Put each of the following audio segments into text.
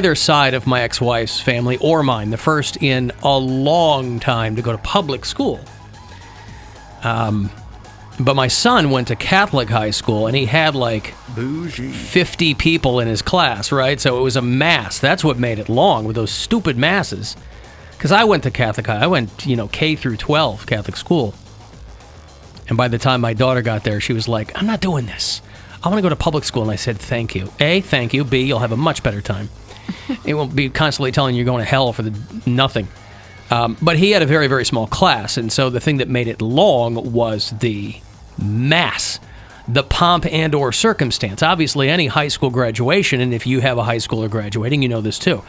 Either side of my ex-wife's family or mine, the first in a long time to go to public school. But my son went to Catholic high school, and he had like Bougie. 50 people in his class, right? So it was a mass. That's what made it long, with those stupid masses. Because I went to Catholic high. I went, K through 12 Catholic school. And by the time my daughter got there, she was like, I'm not doing this. I want to go to public school. And I said, thank you. A, thank you. B, you'll have a much better time. It won't be constantly telling you you're going to hell for nothing. But he had a very, very small class. And so the thing that made it long was the mass, the pomp and or circumstance. Obviously, any high school graduation, and if you have a high schooler graduating, you know this too.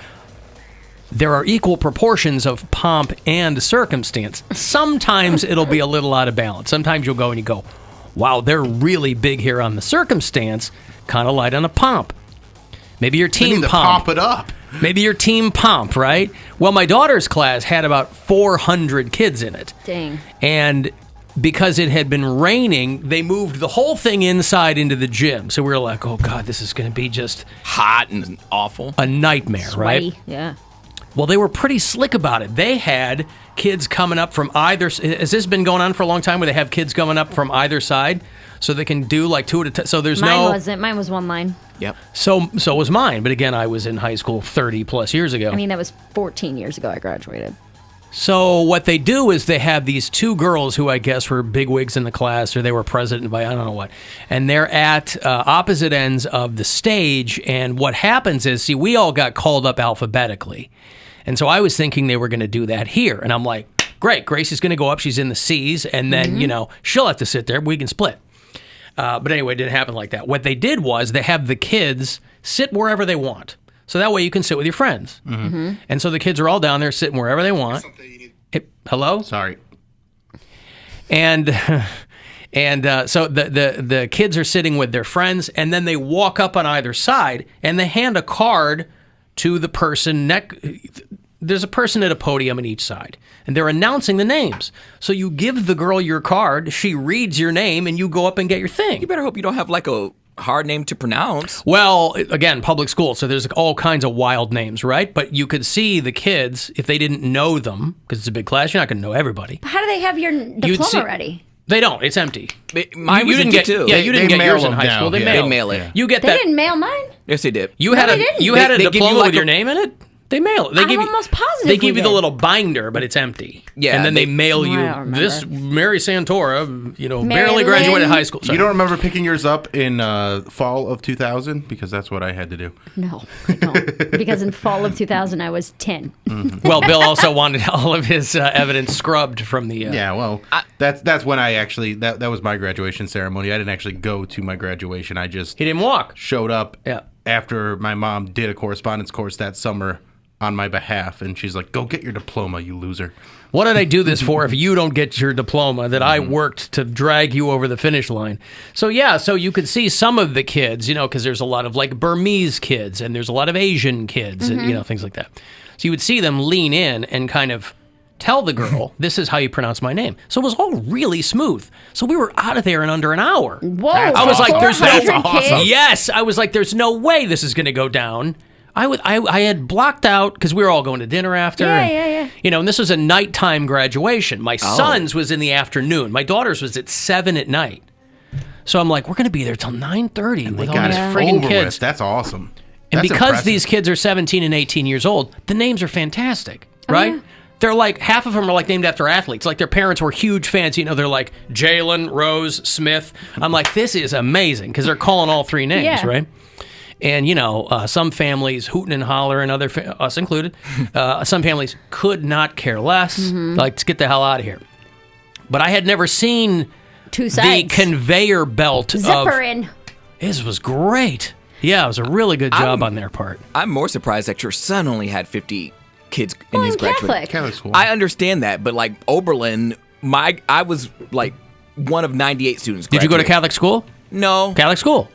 There are equal proportions of pomp and circumstance. Sometimes it'll be a little out of balance. Sometimes you'll go and you go, wow, they're really big here on the circumstance, kind of light on the pomp. Maybe your team pomp. Pump it up. Maybe your team pomp, right? Well, my daughter's class had about 400 kids in it. Dang. And because it had been raining, they moved the whole thing inside into the gym. So we were like, oh, God, this is going to be just hot and awful. A nightmare, Sweaty. right? Yeah. Well, they were pretty slick about it. They had kids coming up from either... Has this been going on for a long time where they have kids coming up from either side so they can do like two at a time? So there's Mine wasn't. Mine was one line. Yep. So was mine. But again, I was in high school 30 plus years ago. I mean, that was 14 years ago I graduated. So what they do is they have these two girls who I guess were bigwigs in the class, or they were president, I don't know what. And they're at opposite ends of the stage. And what happens is, we all got called up alphabetically. And so I was thinking they were going to do that here. And I'm like, great, Gracie's going to go up. She's in the C's. And then, she'll have to sit there. We can split. But anyway, it didn't happen like that. What they did was they have the kids sit wherever they want. So that way you can sit with your friends. Mm-hmm. And so the kids are all down there sitting wherever they want. Hello? Sorry. And so the kids are sitting with their friends, and then they walk up on either side, and they hand a card to the person. There's a person at a podium on each side, and they're announcing the names. So you give the girl your card, she reads your name, and you go up and get your thing. You better hope you don't have like a hard name to pronounce. Well, again, public school, so there's all kinds of wild names, right? But you could see the kids, if they didn't know them, because it's a big class, you're not going to know everybody. How do they have your diploma already? They don't. It's empty. Mine was empty too. Yeah, you didn't get yours in high school. They mail it. You get that. They didn't mail mine? Yes, they did. You had a diploma with your name in it? They mail it. I'm almost positive they give you the little binder, but it's empty. Yeah, and then they mail you this Mary Santora, barely graduated high school. Sorry. You don't remember picking yours up in fall of 2000? Because that's what I had to do. No, I don't. Because in fall of 2000, I was 10. Mm-hmm. Well, Bill also wanted all of his evidence scrubbed from the... Yeah, well, that's when I actually... That was my graduation ceremony. I didn't actually go to my graduation. I just... He didn't walk. Showed up after my mom did a correspondence course that summer on my behalf, and she's like, go get your diploma, you loser. What did I do this for if you don't get your diploma that I worked to drag you over the finish line? So you could see some of the kids, because there's a lot of like Burmese kids and there's a lot of Asian kids and things like that. So you would see them lean in and kind of tell the girl, this is how you pronounce my name. So it was all really smooth. So we were out of there in under an hour. Whoa. I was like, there's no awesome. Yes, I was like, there's no way this is going to go down. I had blocked out because we were all going to dinner after. Yeah. And this was a nighttime graduation. My son's was in the afternoon. My daughter's was at 7 at night. So I'm like, we're going to be there till 9:30 with all these friggin' kids. That's awesome. And because impressive. These kids are 17 and 18 years old, the names are fantastic, right? Yeah. They're like, half of them are like named after athletes. Like their parents were huge fans. They're like Jalen, Rose, Smith. I'm like, this is amazing because they're calling all three names, right? And, some families hooting and hollering, us included, some families could not care less. Mm-hmm. Like, let's get the hell out of here. But I had never seen two sides. The conveyor belt Zipper in. This was great. Yeah, it was a really good job on their part. I'm more surprised that your son only had 50 kids in his Catholic school. I understand that, but like Oberlin, I was like one of 98 students. Did you go to Catholic school? No. Catholic school.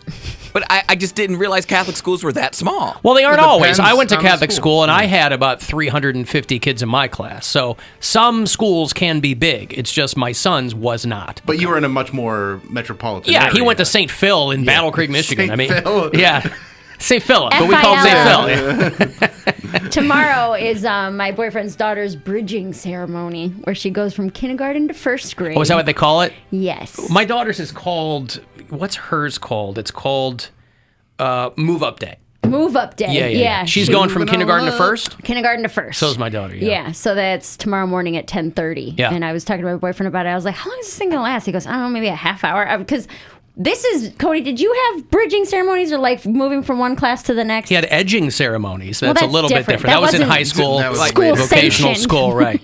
But I just didn't realize Catholic schools were that small. Well, they aren't always. I went to Catholic school, and I had about 350 kids in my class. So some schools can be big. It's just my son's was not. But you were in a much more metropolitan area. Yeah, he went to St. Phil in Battle Creek, Michigan. St. Phil. Yeah. St. Philip, but we call him St. Phil. Yeah. Tomorrow is my boyfriend's daughter's bridging ceremony, where she goes from kindergarten to first grade. Oh, is that what they call it? Yes. My daughter's is called, what's hers called? It's called Move Up Day. Move up day. Yeah. She's going from kindergarten to first? Kindergarten to first. So is my daughter, Yeah, so that's tomorrow morning at 10:30. Yeah. And I was talking to my boyfriend about it. I was like, how long is this thing going to last? He goes, I don't know, maybe a half hour. Because this is, Cody, did you have bridging ceremonies or like moving from one class to the next? He had edging ceremonies. That's, Well, a little that's bit different. That was in wasn't high school, That was like school vocational sanctioned. school, right?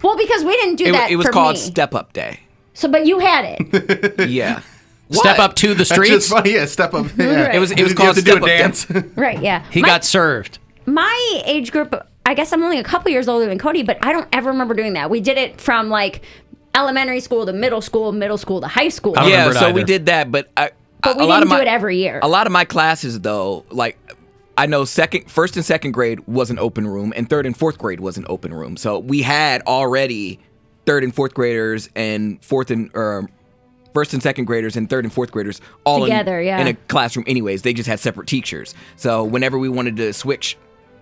Well, because we didn't do that It was for called me. Step Up Day. So, but you had it. Yeah. Step up to the That's streets. just funny. Yeah, step up. Yeah. Right. It was You have called to do Step a Up Day. dance. Right, yeah. He got served. My age group, I guess I'm only a couple years older than Cody, but I don't ever remember doing that. We did it from like elementary school to middle school to high school. I don't Yeah, remember it so either. we did that, but But we a lot didn't of do it every year. A lot of my classes, though, like I know first and second grade was an open room, and third and fourth grade was an open room. So we had already third and fourth graders and first and second graders and third and fourth graders all Together, in a classroom. Anyways, they just had separate teachers. So whenever we wanted to switch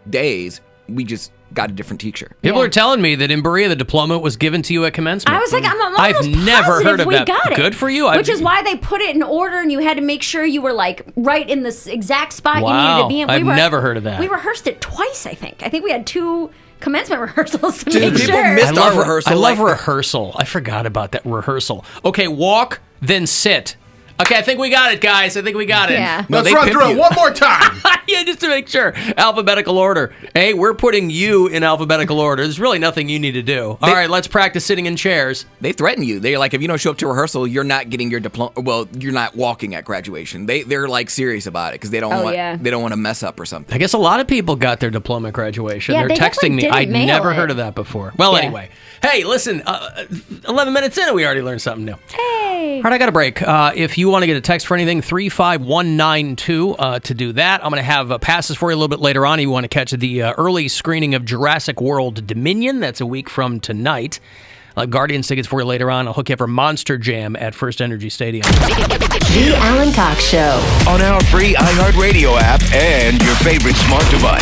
days, we just got a different teacher. People Yeah. are telling me that in Berea, the diploma was given to you at commencement. I was like, I'm almost I've never positive heard of we that. got it. Good for you. Which is why they put it in order, and you had to make sure you were like right in this exact spot you needed Wow. to be in. I've never heard of that. We rehearsed it twice, I think. I think we had 2 commencement rehearsals to Dude, make people sure. missed our rehearsal. I love like- rehearsal. I forgot about that rehearsal. Okay, walk, then sit. Okay, I think we got it, guys. I think we got it. Yeah. No, Let's they run pimp through you. it one more time. Yeah, just to make sure. Alphabetical order. Hey, we're putting you in alphabetical order. There's really nothing you need to do. All right, let's practice sitting in chairs. They threaten you. They're like, if you don't show up to rehearsal, you're not getting your diploma. Well, you're not walking at graduation. They're like serious about it because they don't yeah. they don't want to mess up or something. I guess a lot of people got their diploma at graduation. Yeah, They're they texting definitely me. I'd didn't mail never it. heard of that before. Well, Yeah. anyway. Hey, listen, 11 minutes in and we already learned something new. Hey. All right, I got a break. If you want to get a text for anything, 35192 to do that. I'm going to have passes for you a little bit later on. If you want to catch the early screening of Jurassic World Dominion, that's a week from tonight. Guardians tickets for you later on. I'll hook you up for Monster Jam at First Energy Stadium. The Alan Cox Show. On our free iHeartRadio app and your favorite smart device.